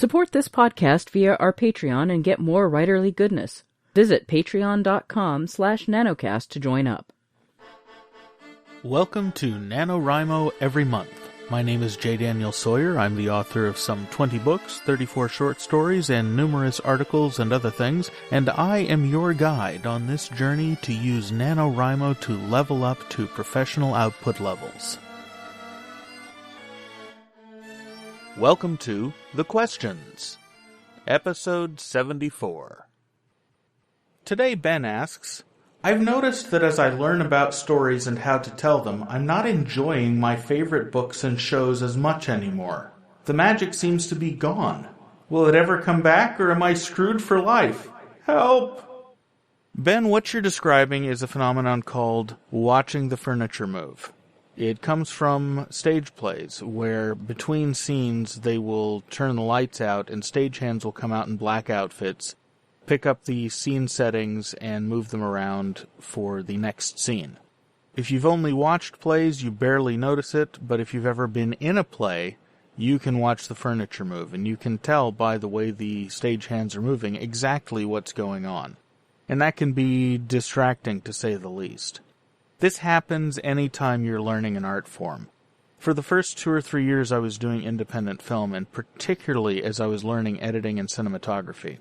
Support this podcast via our Patreon and get more writerly goodness. Visit patreon.com/nanocast to join up. Welcome to NaNoWriMo Every Month. My name is J. Daniel Sawyer. I'm the author of some 20 books, 34 short stories, and numerous articles and other things, and I am your guide on this journey to use NaNoWriMo to level up to professional output levels. Welcome to The Questions, Episode 74. Today Ben asks, I've noticed that as I learn about stories and how to tell them, I'm not enjoying my favorite books and shows as much anymore. The magic seems to be gone. Will it ever come back, or am I screwed for life? Help! Ben, what you're describing is a phenomenon called watching the furniture move. It comes from stage plays, where between scenes they will turn the lights out and stagehands will come out in black outfits, pick up the scene settings, and move them around for the next scene. If you've only watched plays, you barely notice it, but if you've ever been in a play, you can watch the furniture move, and you can tell by the way the stagehands are moving exactly what's going on. And that can be distracting, to say the least. This happens anytime you're learning an art form. For the first 2 or 3 years I was doing independent film, and particularly as I was learning editing and cinematography.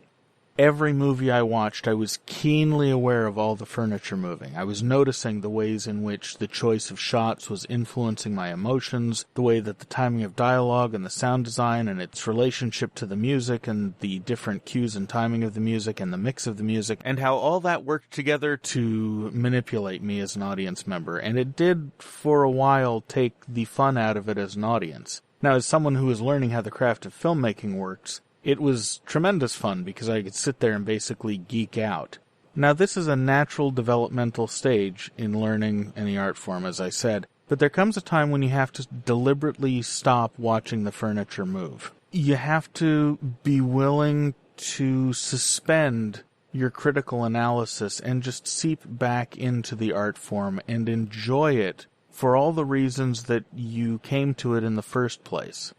Every movie I watched, I was keenly aware of all the furniture moving. I was noticing the ways in which the choice of shots was influencing my emotions, the way that the timing of dialogue and the sound design and its relationship to the music and the different cues and timing of the music and the mix of the music, and how all that worked together to manipulate me as an audience member. And it did, for a while, take the fun out of it as an audience. Now, as someone who is learning how the craft of filmmaking works, it was tremendous fun because I could sit there and basically geek out. Now, this is a natural developmental stage in learning any art form, as I said, but there comes a time when you have to deliberately stop watching the furniture move. You have to be willing to suspend your critical analysis and just seep back into the art form and enjoy it for all the reasons that you came to it in the first place.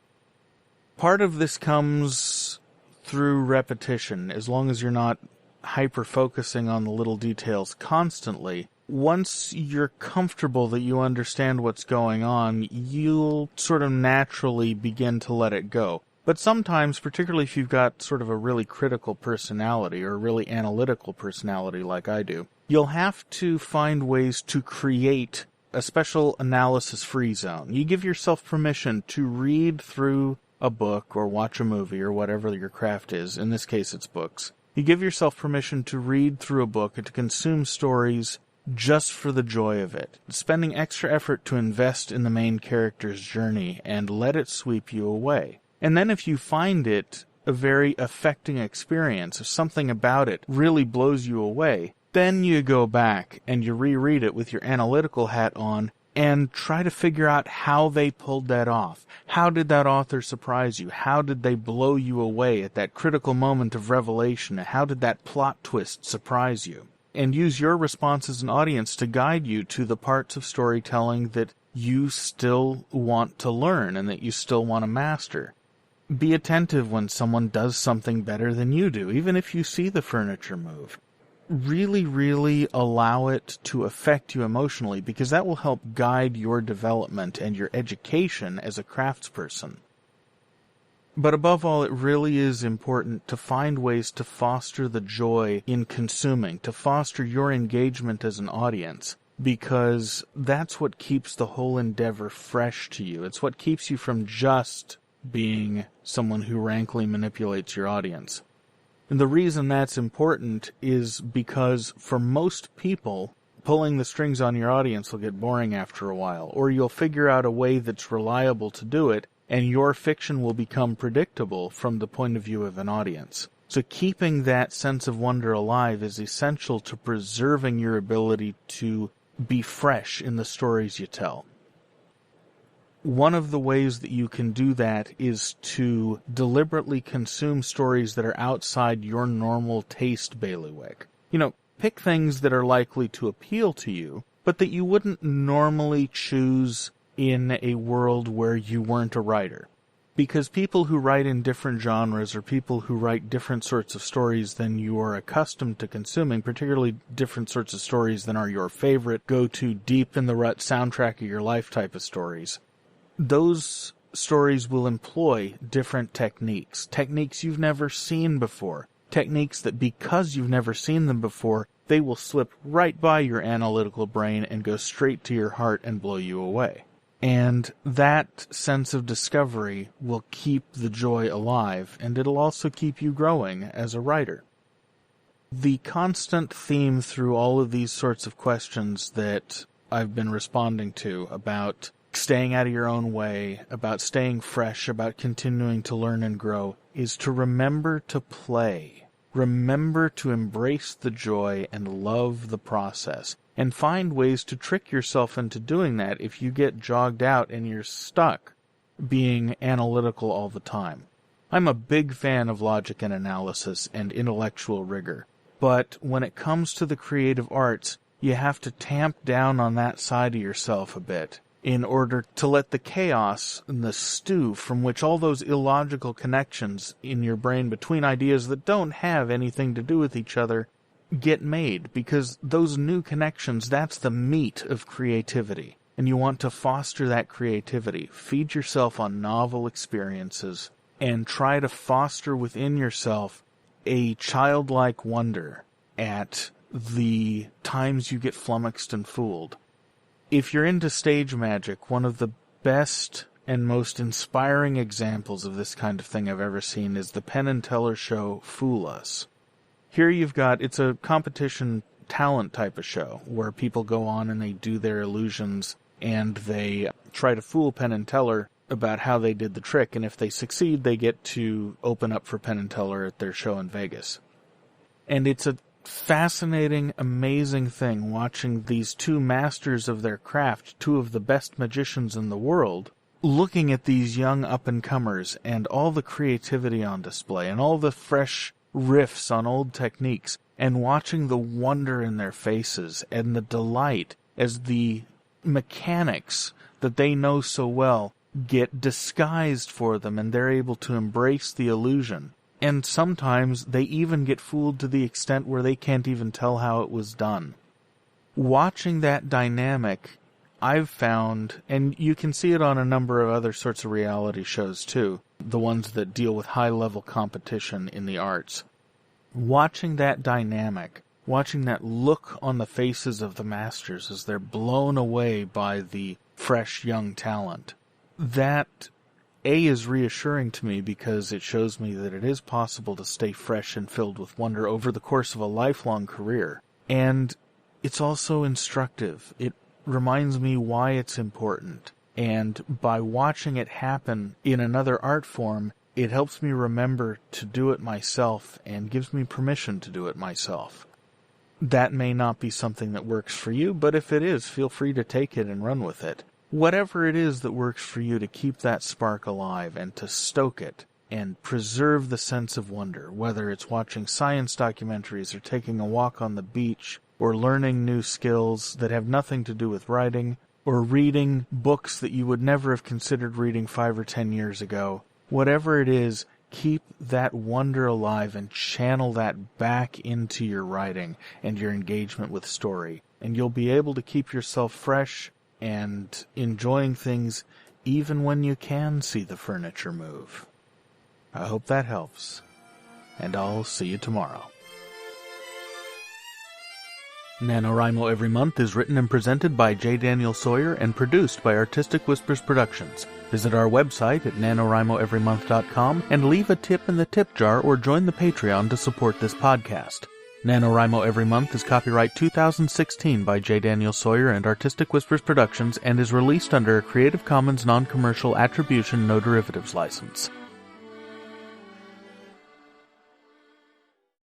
Part of this comes through repetition. As long as you're not hyper-focusing on the little details constantly, once you're comfortable that you understand what's going on, you'll sort of naturally begin to let it go. But sometimes, particularly if you've got sort of a really critical personality or a really analytical personality like I do, you'll have to find ways to create a special analysis-free zone. You give yourself permission to read through a book or watch a movie or whatever your craft is. In this case, it's books. You give yourself permission to read through a book and to consume stories just for the joy of it, spending extra effort to invest in the main character's journey and let it sweep you away. And then if you find it a very affecting experience, if something about it really blows you away, then you go back and you reread it with your analytical hat on and try to figure out how they pulled that off. How did that author surprise you? How did they blow you away at that critical moment of revelation? How did that plot twist surprise you? And use your response as an audience to guide you to the parts of storytelling that you still want to learn and that you still want to master. Be attentive when someone does something better than you do, even if you see the furniture move. Really, really allow it to affect you emotionally, because that will help guide your development and your education as a craftsperson. But above all, it really is important to find ways to foster the joy in consuming, to foster your engagement as an audience, because that's what keeps the whole endeavor fresh to you. It's what keeps you from just being someone who rankly manipulates your audience. And the reason that's important is because for most people, pulling the strings on your audience will get boring after a while, or you'll figure out a way that's reliable to do it, and your fiction will become predictable from the point of view of an audience. So keeping that sense of wonder alive is essential to preserving your ability to be fresh in the stories you tell. One of the ways that you can do that is to deliberately consume stories that are outside your normal taste bailiwick. Pick things that are likely to appeal to you, but that you wouldn't normally choose in a world where you weren't a writer. Because people who write in different genres, or people who write different sorts of stories than you are accustomed to consuming, particularly different sorts of stories than are your favorite, go-to, deep-in-the-rut soundtrack of your life type of stories, those stories will employ different techniques you've never seen before, techniques that, because you've never seen them before, they will slip right by your analytical brain and go straight to your heart and blow you away. And that sense of discovery will keep the joy alive, and it'll also keep you growing as a writer. The constant theme through all of these sorts of questions that I've been responding to about staying out of your own way, about staying fresh, about continuing to learn and grow, is to remember to play. Remember to embrace the joy and love the process, and find ways to trick yourself into doing that if you get jogged out and you're stuck being analytical all the time. I'm a big fan of logic and analysis and intellectual rigor, but when it comes to the creative arts, you have to tamp down on that side of yourself a bit in order to let the chaos and the stew from which all those illogical connections in your brain between ideas that don't have anything to do with each other get made, because those new connections, that's the meat of creativity, and you want to foster that creativity. Feed yourself on novel experiences and try to foster within yourself a childlike wonder at the times you get flummoxed and fooled. If you're into stage magic, one of the best and most inspiring examples of this kind of thing I've ever seen is the Penn and Teller show Fool Us. Here you've got, it's a competition talent type of show where people go on and they do their illusions and they try to fool Penn and Teller about how they did the trick, and if they succeed, they get to open up for Penn and Teller at their show in Vegas. And it's a fascinating, amazing thing watching these two masters of their craft, two of the best magicians in the world, looking at these young up-and-comers and all the creativity on display and all the fresh riffs on old techniques, and watching the wonder in their faces and the delight as the mechanics that they know so well get disguised for them and they're able to embrace the illusion. And sometimes they even get fooled to the extent where they can't even tell how it was done. Watching that dynamic, I've found, and you can see it on a number of other sorts of reality shows too, the ones that deal with high-level competition in the arts. Watching that dynamic, watching that look on the faces of the masters as they're blown away by the fresh young talent, that is reassuring to me because it shows me that it is possible to stay fresh and filled with wonder over the course of a lifelong career. And it's also instructive. It reminds me why it's important. And by watching it happen in another art form, it helps me remember to do it myself and gives me permission to do it myself. That may not be something that works for you, but if it is, feel free to take it and run with it. Whatever it is that works for you to keep that spark alive and to stoke it and preserve the sense of wonder, whether it's watching science documentaries or taking a walk on the beach or learning new skills that have nothing to do with writing or reading books that you would never have considered reading 5 or 10 years ago. Whatever it is, keep that wonder alive and channel that back into your writing and your engagement with story, and you'll be able to keep yourself fresh and enjoying things even when you can see the furniture move. I hope that helps, and I'll see you tomorrow. NaNoWriMo Every Month is written and presented by J. Daniel Sawyer and produced by Artistic Whispers Productions. Visit our website at nanowrimoeverymonth.com and leave a tip in the tip jar or join the Patreon to support this podcast. NaNoWriMo Every Month is copyright 2016 by J. Daniel Sawyer and Artistic Whispers Productions and is released under a Creative Commons Non-Commercial Attribution No Derivatives license.